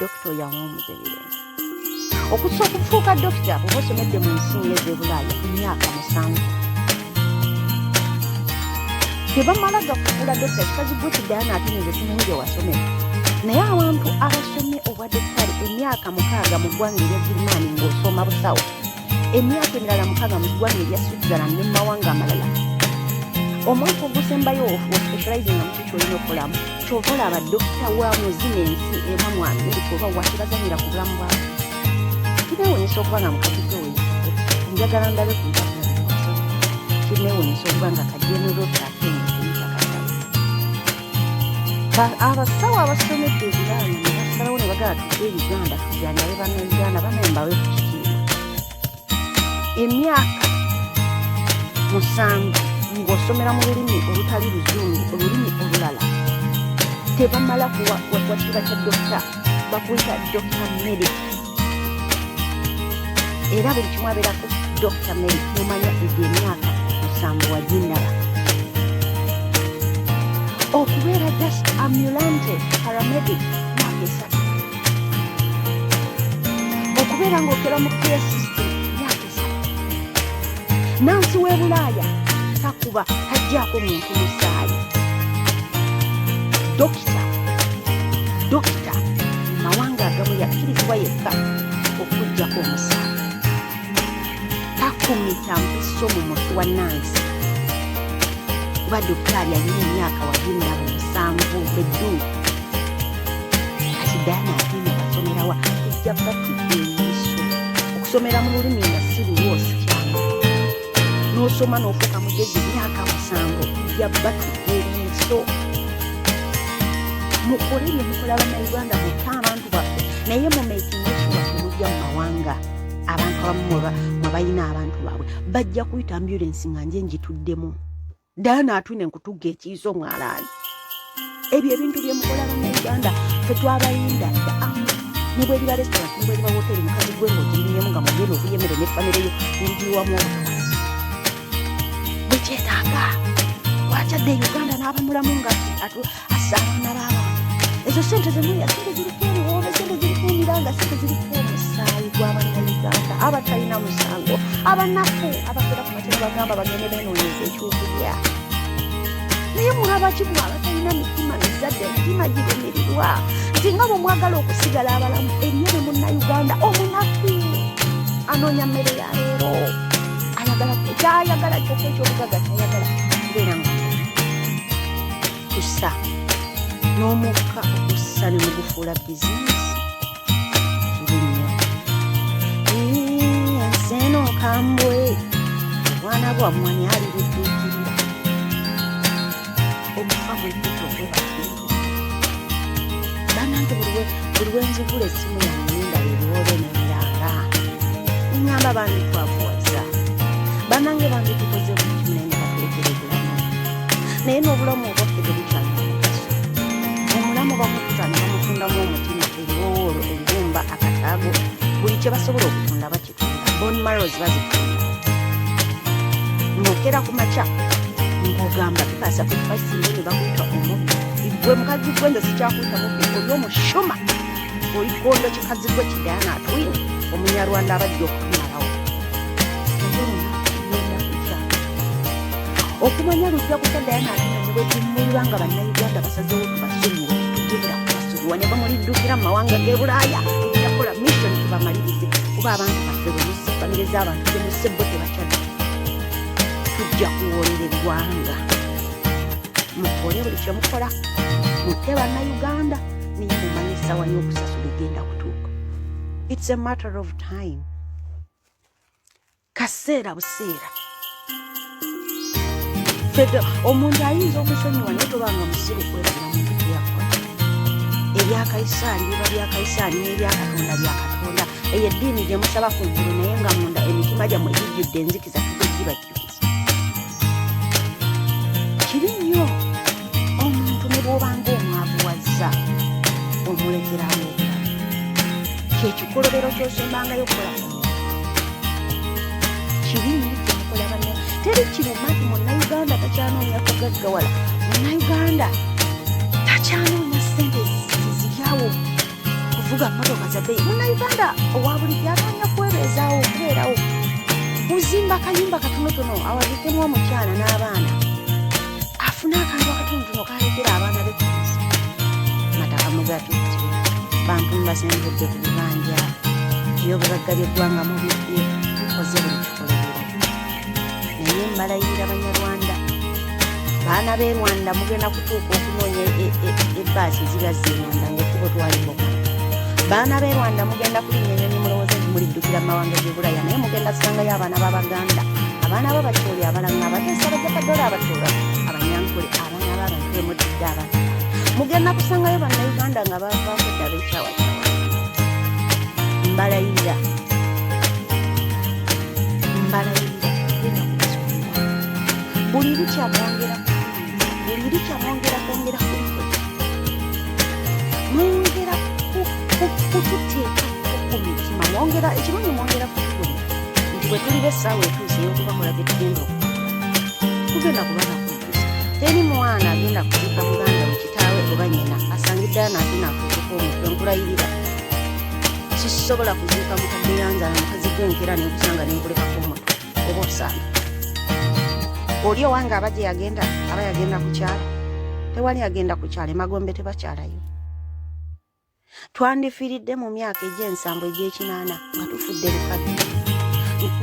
dokita yawumuzeeyo okusa okufuuka dokita oba osomedde mu nsi ez'ebulaaya emyaka 7 tebamala gakufuula dokita kikazigwe kiddaana atuneze simanyi gye wasomera naye abantu abasomye obwa dokitali emyaka 6 mu ggwanga erya Girimaani ng'osoma busawo emyaka emirala 6 mu ggwanga erya Switzerland ne mu mawanga amalala omwaka ogusembayo ospecializing mu kiki olina okukolamu kyova olaba dokita waamu zino ensi eba mu Amerika oba wakibazanyira ku bulamu bwabo kineewunyisa okuba nga mukatiko njagala ndabe ku ntaaso kineewunyisa okuba nga kajenero takenyekiitakatala abasawo abasomedde ebiraana ne basalawo ne bagala tudde Uganda tujanjabe bannayuganda banayembawe ku kitiibwa emyaka 7 ng'osomera mu lulimi olutali luzungu olulimi olulala tebamala kuwakiba kya dokita bakuyita dokita medic era buli kimu abeerako dokita medic mumanya egyo emyaka 7 wagindaba okubeera just ambulante paramedic myaka 3 okubeera ng'okera mu care system myaka 3 nansi w'e Bulaaya takuba tajjaako muntu musaayi dokita mawanga agamu yakkirizibwa yekka okuggyako omusaayi takumita mpiso mu mutwe wa nansi kuba dokitaali alina emyaka wagirina 7 beddu kati Diana Atina basomerawa ejja batudde emiso okusomera mu lulimi nga si lulwosi kyangu n'osoma n'ofuuka mugezi myaka 7 ejja batudde emiso mukole bye mukola bannayuganda mutta abantu baffe naye mu maikineshuwa temujja mu mawanga abantu abamu mwe balina abantu baabwe bajja kuyita ambulensi nga nje njituddemu Diana Atwine nkutugga ekiyizo mwalaali ebyo ebintu bye mukola bannayuganda ffe twabalinda dda ne bwe liba restaurant ne bwe liba hoteri mukazi gwe ng'ogirinyemu nga mugenda okulya emmere n'effamire yo ngiriwamu obutawazi bwe kyetaaga wakyadde Uganda n'abamulamu nga asaana b'abantu ezo sente zemulya sente ziriko ebiwoobe sente ziriko emiranga sente ziriko omusaayi gw'abannayuganda abatalina musango abanafu abafera ku matera bagamba bagende beenoonyeza ekyokulya naye mwabaki mwe abatalina mitima mizadde emitima girumirirwa nti nga bwe mwagala okusigala abalamu ennyo ne munnayuganda omunafu anoonya mmere ya leero ayagala kyayagala kyokka ekyobugaga kyayagala kubeera nga kussa n'omukka okussa ne mugufuula bizinesi kibi nnyo ensi eno nkambwe obwana bwammwe ali budduukirira okufa bwekkuta okwebakintu bannange buli lwenzigula essimu yange nga ebiwoobe n'ebiranga enyamba bange twakuwaza bannange bange tukoze buli kimu naye nga batuleetera obulamu naye n'obulamu obwaffe tebukyalina mugaso omulamu bamutuzana bamutundamu omutima ebiwowoolo ebibumba akataago buli kye basobola okutunda bakitunda bone marrows bazitunda ng'okera ku makya ng'ogamba bipasa kufasinge ne bakuyita omubbi gwe mukazi gwe nze sikyakuyita mubbi oli omushuma oli kondo kikazi gwe Diana Atwine omunyarwanda abajja okutumalawo okumanya lujja kutya Diana Atwine ne bwe tumulira nga bannayuganda basazeewo tubasonyiwe tugenda kubasonyiwa ne bamuliddukira mu mawanga g'e Bulaaya tujjakola mission tubamalirize kuba abantu baffe bemusse famire z'abantu bemusse bo tebakyadde tujja kuwoolera eggwanga mukole buli kye mukola mutte bannayuganda niye mumanye essaawa y'okusasula egenda kutuuka it's a matter of time kaseera buseera omuntu ayinza okusonyiwa naye tobanga musiru kwerabira muntu byakola ebya Kaisaali biba bya Kaisaali n'ebya Katonda bya Katonda eyo eddiini gye musaba ku ggulu naye nga munda emitima gyammwe gijjudde enzikiza tugibajjukiza kibi nnyo omuntu ne bw'obanga omwavuwazza omulekerawo obulamu kyekikolobero ky'osembangayo okukola kibi nnyo kyemukola banne teri kiruma nti munnayuganda takyanoonya kugaggawala munnayuganda takyanoonya ssente ziryawo okuvuga mmotoka za bbeeyi. Munnayuganda owa bulijjo atanya kwebeezaawo okubeerawo, kuzimba akayumba katonotono awabikemu omukyala n'abaana, afune akantu akatonotono kalekera abaana be kuzi. Mataka mugatutte, bantu mbasembedde ku bibanja, ebyobugagga by'eggwanga mubibbye, mukoze buli kikolerero. Naye mbalayirira Banyarwanda, baana b'e Rwanda mugenda kutuuka okunoonya ebbaasi ezibazza e Rwanda ng'ekkubo twaliboka. Baana b'e Rwanda mugenda kulinnya ennyonyi mulowooza nti muliddukira mu mawanga g'e Bulaya, naye mugenda kusangayo abaana b'Abaganda, abaana b'Abakyoli abalanga abateesa bajjakaddoola Abakyoola, Abanyankole, abaana b'abantu emutidde abantu. Mugenda kusangayo Bannayuganda nga bavaako dda b'ekyawakyawa. Mbalayirira genda kubasomera. Buli likyamwongera kwongera kuliko mwongera kututeeka ku mitima, mwongera ekirungi, mwongera kutubona nti bwe tuli b'essaawa etuuse ey'okubakola bye tugenda okukola, tugenda kubana kutuusa. Teri mwana agenda kuziika muganda we kitaawe oba nnyina asangidde anaate nakutuka omutwe. Nkulayirira sisobola kuziika mukadde yanzala mukazi gwenkera nenkusanga nenkulekako omutwe oba osaana. Oli owange aba gye yagenda, aba yagenda ku kyalo? Tewali agenda ku kyalo, Emagombe tebakyalayo. Twandifiiridde mu myaka egy'ensambo egy'ekinaana nga tufudde bukadde.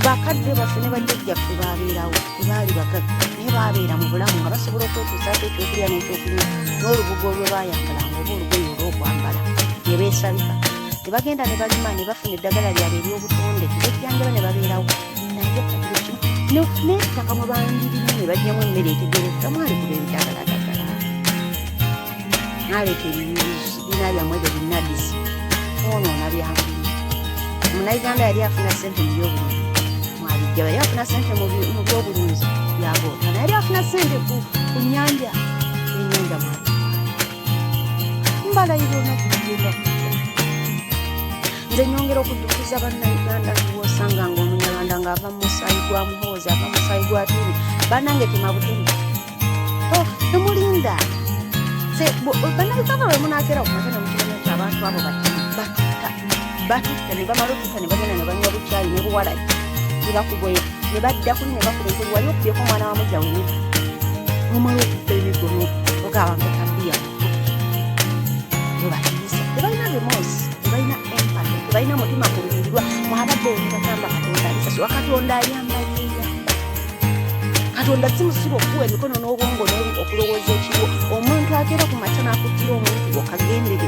Bakadde baffe ne bajjajjaffe baabeerawo, tebaali bagagga naye baabeera mu bulamu nga basobola okwetuusaako ekyokulya n'ekyokunywa n'olubugo lwe baayambalanga oba olugoye olw'okwambala ne beesabika. Ne bagenda ne balima ne bafuna eddagala lyabwe ery'obutonde ne bejjanjaba ne babeerawo. Naye katiro kimu n'ettaka mwe bandirimu ne bajjamu emmere etegerekeka, mwali kuba ebidagaladagala, mwaleeta ebibiina byammwe ebyo binnadisi, mwonoona byangu. Munnayuganda yali afuna ssente mu byobulunzi, mwabijja. Yali afuna ssente mu byobulunzi byaboota, naye yali afuna ssente ku nnyanja, ennyanja mwabijja. Mbalayira olunaku lugenda kujja. Nze nyongera okuddukiza Bannayuganda ng'osanga ng'Omunyarwanda ng'ava mu musaayi gwa Muhoozi, ava mu musaayi gwa Tuli, bannange tema butemi. Temulinda. Bannayuganda bwe munaakeera ku makya ne mukimanya nti abantu abo batutta ne bamala okutta ne bagenda ne banywa bukyayi ne buwalayi ne bakuboya ne badda kuli ne bakuba enkulu. Wali okubyeko omwana wa mujja wenyini mumala okutta ebigono ogaabange tabuya webatiyisa. Tebalina remorse, tebalina empathy, tebalina mutima gulumirirwa. Mwabadde ne bagamba Katonda alisasi wa Katonda ayamba yeeyamba. Katonda si musiba okuwa emikono n'obwongo okulowooza ekiwo. Omuntu akeera ku makya n'akuttira omuntu okagendere.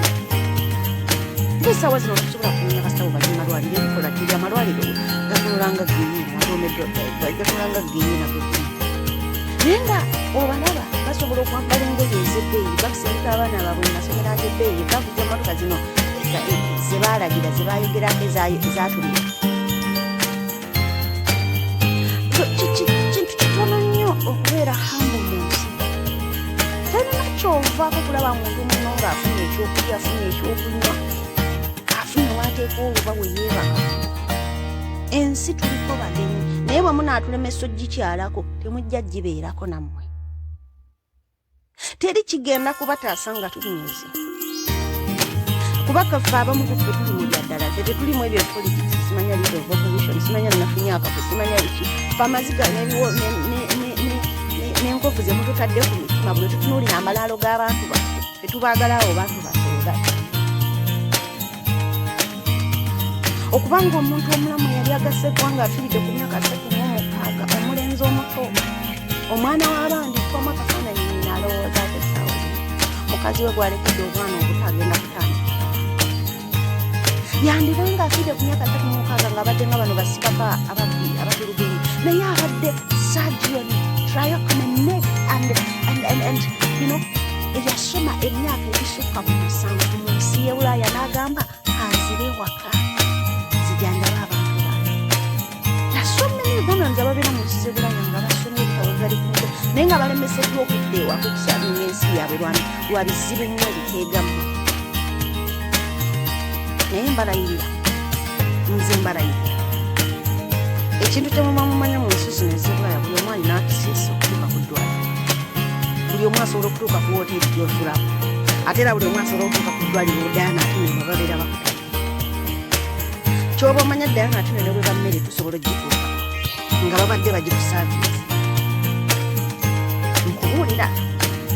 Essaawa zino tusobola kumenya basawo bali malwaliro, ebikola teri amalwaliro gatunulanga genyini gatunulanga genyini nagoti. Naye nga obalaba basobola okwambala engoye ez'ebbeeyi, bakusindika abaana baabwe mu masomero ag'ebbeeyi, bakuja emmotoka zino ze baalagira ze baayogerako ezatulira. Kintu kitono nnyo okubeera hambu mu nsi. Talina ky'ovaako kulaba muntu muno ng'afunye ekyokulya, afunye ekyokunywa, afunye waateeka oluba we yeebaka. Ensi tuliko bagenyi, naye bwe munaatulemesa ogikyalako temujja gibeerako nammwe. Teri kigenda kubataasa nga tulinyizi. Kuba kaffe abamu kuffe tuli mu byaddala, tetulimu ebyo politics, simanya leader of opposition, simanya nafunye akafu, simanya biki. Ffe amaziga n'enkofu ze mututadde ku mitima bwe tutunuulira amalaalo g'abantu baffe, tetubaagalawo bantu baffe. Okubanga omuntu omulamu yali agasse eggwanga afiiridde ku myaka 36, omulenzi omuto, omwana w'abandi kwama akafaananyi nnyina alowooza ate essaawa zino mukazi we gwalekedde obwana obuto agenda kutandika. Yandibanga afiiridde ku myaka 36 ng'abadde nga bano basikapa abatulugenyi, naye abadde surgeon, tracheotomy and you know, eyasoma emyaka ebisukka mu 7 mu nsi y'e Bulaaya n'agamba kanzire waka zijjanjaba abantu bange. Yasomye Uganda nze ababeera mu nsi z'e Bulaaya nga basomye ebitabo bali kumutwe naye nga balemeseddwa okudda ewaka okusaalinya ensi yaabwe lwa bizibu nnyo ebiteegamu. Naye mbalayirira, nze mbalayirira ekintu kyemuba mumanya mu nsi zino ez'e Bulaaya, buli omu alina akiseesa okutuuka ku ddwaliro, buli omu asobola okutuuka ku woteeri gy'otulamu, ate era buli omu asobola okutuuka ku ddwaliro odaana ate ne babeera bakutali. kyoba omanya ddala nate ne bwe bammere tusobola ogituuka nga babadde bagikusaavisa nkubuulira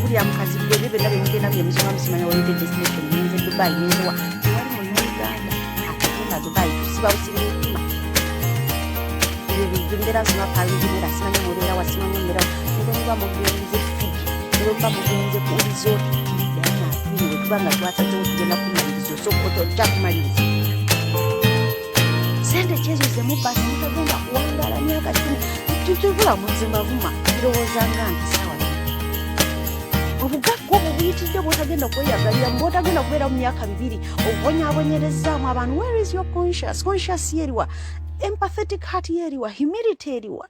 bulya mukazi bwe byo byonna bemugenda byemuzima musimanya waleete destination nenze Dubai nenzewa tewali mu Uganda atagenda Dubai tusiba busibi mutima mbeera nsoma palugimera simanya mubeera wasimanya mbeera nebemuba mugenze Fiji nebemuba mugenze ku resort we tuba nga twasazewo tugenda kumaliriza osobola kumaliriza sente kyezo zemubasi mutagenda kuwangala myaka kumi tutuvula muzimavuma birowooza nga nti sawa obugagga obwo buyitidde bwotagenda kweyagalira bwotagenda kubeera mu myaka 2 obubonyaabonyerezaamu abantu. Where is your conscious yeriwa, empathetic heart yeriwa, humility eriwa?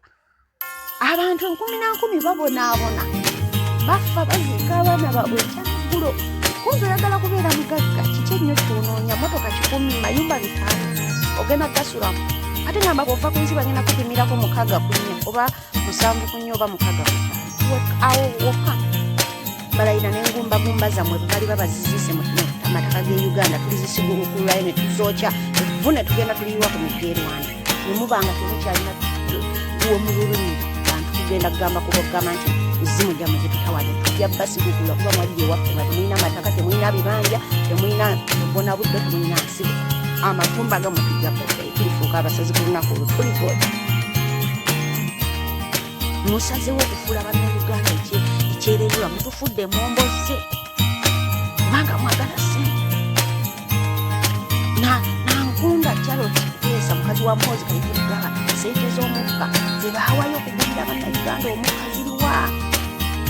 Abantu 10,000 babonaabona bafa baziika abaana baabwe ekyaggulo kunzo oyagala kubeera mugagga kiki ennyo kyonoonya motoka 10 mayumba 5 ogenda gasulamu ate ngamba bwova ku nsi bagenda kupimirako 6 ku 4 oba 7 ku 4 oba 6 ku 5 awo woka balayina n'engumbagumba zammwe bali babazizise mu amataka g'e Uganda tulizisigulukululayo ne tuzookya evune tugenda tuliyiwa ku migeerwana ne mubanga temukyalina uwo mu lulimi bantu tugenda kugamba kubogamba nti ezimu gyammwe zetutawale tujja basigukula kuba mwali ewaffe nga temulina mataka temulina bibanja temulina bona budde temulina nsibo amafumba agamu tujja tulifuuka abasazi ku lunaku olwo tuligoda musazewo okufuula bannayuganda ekyerererwa mutufudde mwomboze kubanga mwagala sente nankunda Charlotte Kesa mukazi wa Mwozi Kayitugaba sente z'omukka zebaawayo okugulira bannayuganda omukka ziriwa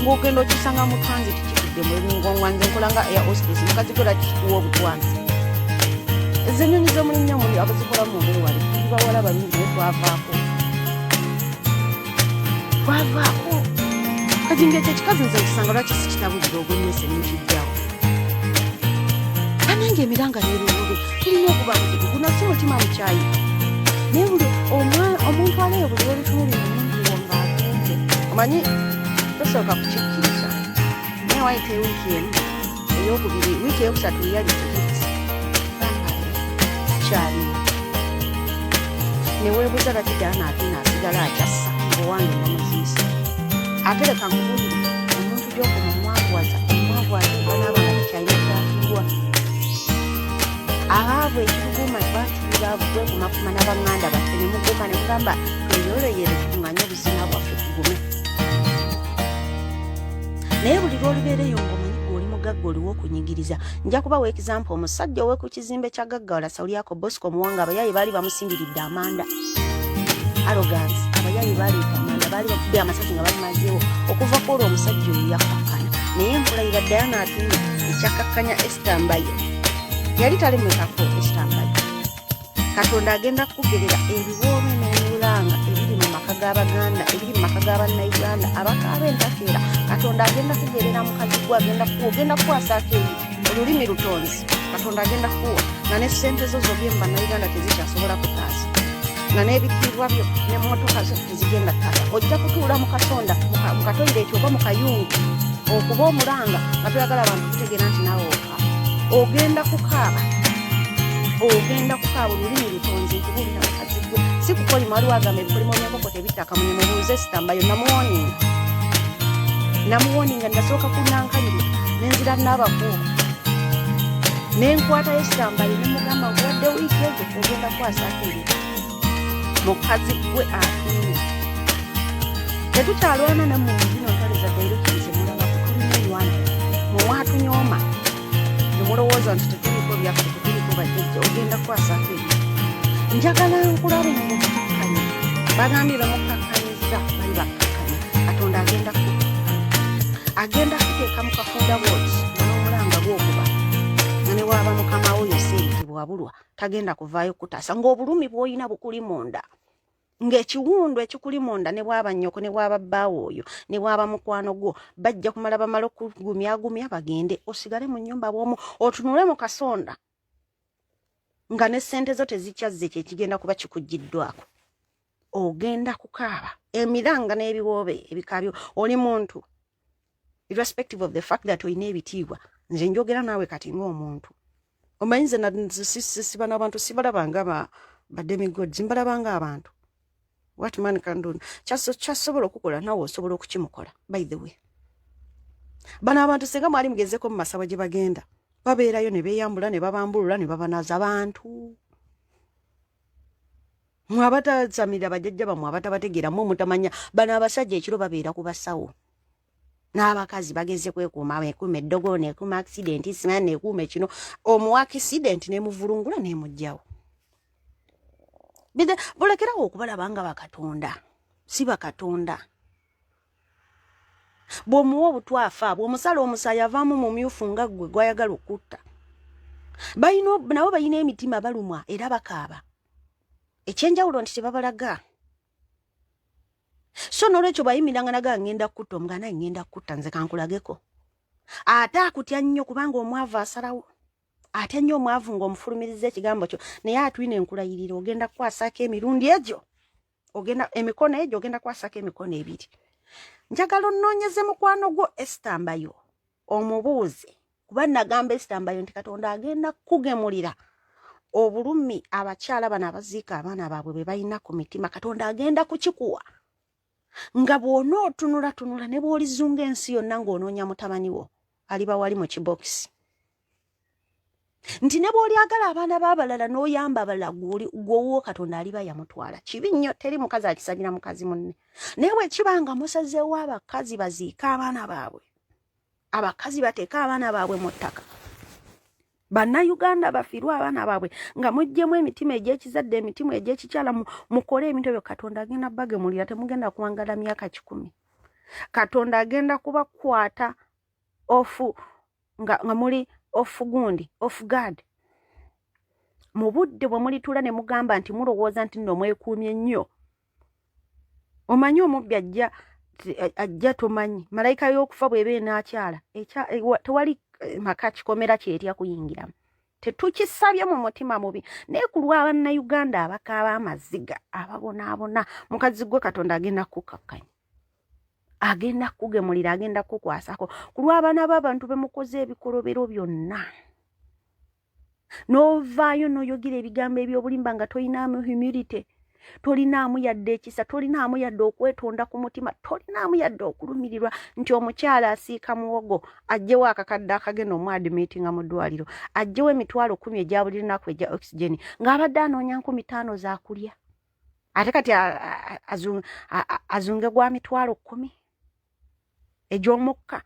ng'ogenda okisanga mu transit kifudde mu ebingongwa nze nkolanga air hostess mukazi gola kikuwa obutwanzi ezenyonyi z'omulinnya muli abazikola mu mbewale tubawala balungi naye twavaako kajinga ekyo ekikazi nze nkisanga lwaki sikitabulira ogwemmese nekijjawo anange emiranga n'ebiwube tulina okuba mukitugu nasi mutima mukyayi naye buli omuntu aleyo buli lwebitunuli mumunduwo ng'agenze omanyi tosooka kukikkiriza naye waite wiiki emu eyokubiri wiiki eyokusatu yali tikiti kyaliwo neweebuza lwakidala naate naasigala akyassa owange namuziisa ate leka nkubuulire omuntu gy'okuma omwagwaza banaaba nga tekyalina kyafiirwa abaavu ekituguma twatulira bwekumafuma n'abaŋŋanda baffe ne muguka ne mugamba tweyoleyere tugunganye obuzina bwaffe tugume naye buli lw'olibeereyo ng'omanyi gw'oli mugagga oliwo okunyigiriza. Nja kubawa example omusajja owe ku kizimbe kya Gaggawala Sauliako Bosco Muwanga abayaayi baali bamusindiridde amanda arrogance abayaayi baaleeta amanda baali bakubbe amasasi nga bamumazeewo okuva ku olwo omusajja oyo yakkakkana naye enkulayira Diana Atini ekyakkakkanya Esther Mbayo yali talemekako Esther Mbayo. Katonda agenda kugerera ebiwoobe n'emulanga ebiri mu maka g'Abaganda ebiri mu maka g'Abannayuganda abakaaba entakeera. Katonda agenda kugerera mukazi gwe ogenda kukwasako olulimi lutonzi. Katonda agenda kuwa nga ne ssente zo zobye mu Bannayuganda tezikyasobola kutaasa nga n'ebitiibwa byo n'emmotoka zo tezigenda ttaasa. Ojja kutuula mu kasonda mu katoyireti oba mu kayungu okuba omulanga nga toyagala abantu kutegeera nti naawe oka ogenda kukaaba olulimi lutonzi nkubuulira mukazi gwe si kukolima waliwo agamba ebikolimo by'enkoko tebittaka munyemubuuze sitambayo namuwoninga nasooka kunankalire nenzira n'abakuuma nenkwatayo sitambayo nemugamba nkuwadde wiiki ezo ogenda kukwasako ebyo mukazi gwe atuuni tetukyalwana nammwe muzino ntale za dairekirize mulaba kutulina enwana mumwatunyooma nemulowooza nti tetuliko byaffe tetuliko bajjajja ogenda kukwasako ebyo. Njagala nkulabe mumukkakkanya bagambye bamukkakkanyizza bali bakkakkanya. Katonda agenda kuteeka mu kafuunda bwoti n'omulanga gw'okuba nga ne waaba mukama wo yosente bwabulwa tagenda kuvaayo kutaasa ng'obulumi bw'olina bukuli munda ng'ekiwundu ekikuli munda ne bwaba nnyoko ne bwaba bbaawo oyo ne bwaba mukwano gwo bajja kumala bamala okugumyagumya bagende osigale mu nnyumba bw'omu otunule mu kasonda nga ne ssente zo tezikyazze kyekigenda kuba kikuggiddwako. Ogenda kukaaba emiranga n'ebiwoobe ebikabyo oli muntu irrespective of the fact that olina ebitiibwa. Nze njogera naawe kati ng'omuntu omanyi nze siba n'abantu sibalabanga bademigods mbalabanga abantu. What man can do. Kyasobola okukola nawe osobola okukimukola. By the way. Bano abantu senga mwali mugezeko mu masabo gye bagenda. Babeerayo ne beeyambula ne babambulula ne babanaza abantu. Mwabatasamira bajjajja bamwe abatabategeera mu mutamanya bano abasajja ekiro babeera ku basawo. N'abakazi bageze kwekuuma ekuma eddogo n'ekuma accident isima n'ekuma kino omuwa accident ne muvulungula ne mujjawo. Bide bolekerawo okubalabanga bakatonda. Si bakatonda. Bw'omuwa obutwafa bw'omusala omusaayi avaamu mu myufu nga ggwe gwayagala okutta. Nabo balina emitima balumwa era bakaaba. Ekyenjawulo nti tebabalaga. So n'olwekyo bayimiranga naga ngenda kutta omugana ngenda kutta nze kankulageko. Ate akutya nnyo kubanga omwavu asalawo. Ate nnyo omwavu ng'omufulumiriza ekigambo kyo naye atwine enkulayiriro ogenda kwasako emirundi egyo. Ogenda emikono egyo ogenda kwasako emikono ebiri. Njagala onnoonyeze mukwano gwo Esther Mbayo omubuuze kuba nagamba Esther Mbayo nti Katonda agenda kugemulira obulumi abakyala bano abaziika abaana baabwe bwe balina ku mitima. Katonda agenda kukikuwa nga bw'onootunula ne bw'olizunga ensi yonna ng'onoonya mutabani wo aliba wali mu kibokisi. Nti ne bw'olyagala abaana b'abalala n'oyamba abalala gw'owo Katonda aliba yamutwala. Kibi nnyo teri mukazi akisalira mukazi munne. Naye bwe kibanga musazeewo abakazi baziika abaana baabwe. Abakazi bateeka abaana baabwe mu ttaka. Bannayuganda bafiirwa abaana baabwe nga muggyemu emitima egy'ekizadde emitima egy'ekikyala mukole ebintu ebyo Katonda agenda bagemulira temugenda kuwangala myaka 10. Katonda agenda kubakwata nga muli off guard. Mu budde bwe mulitula ne mugamba nti mulowooza nti nno mwekuumye nnyo. Omanyi omubbi ajja tomanyi. Malayika y'okufa bw'eba enaakyala. Tewali maka kikomera kyetya kuyingiramu. Tetukisabye mu mutima mubi. Naye ku lwa bannayuganda abakaaba amaziga ababonaabona mukazi gwe Katonda agenda kukakkanya. Agenda kugemulira agenda kukwasako ku lw'abaana b'abantu bemukoze ebikolobero byonna. N'ovaayo n'oyogera ebigambo eby'obulimba nga tolinaamu humility, tolinaamu yadde ekisa, tolinaamu yadde okwetonda ku mutima, tolinaamu yadde okulumirirwa nti omukyala asiika muwogo ajjewo akakadde akagenda omuadimitinga mu ddwaliro, ajjewo emitwalo 10 egya buli lunaku egya oxygen ng'abadde anoonya 5,000 z'akulya. Ate kati azunge gwa mitwalo 10 egy'omukka.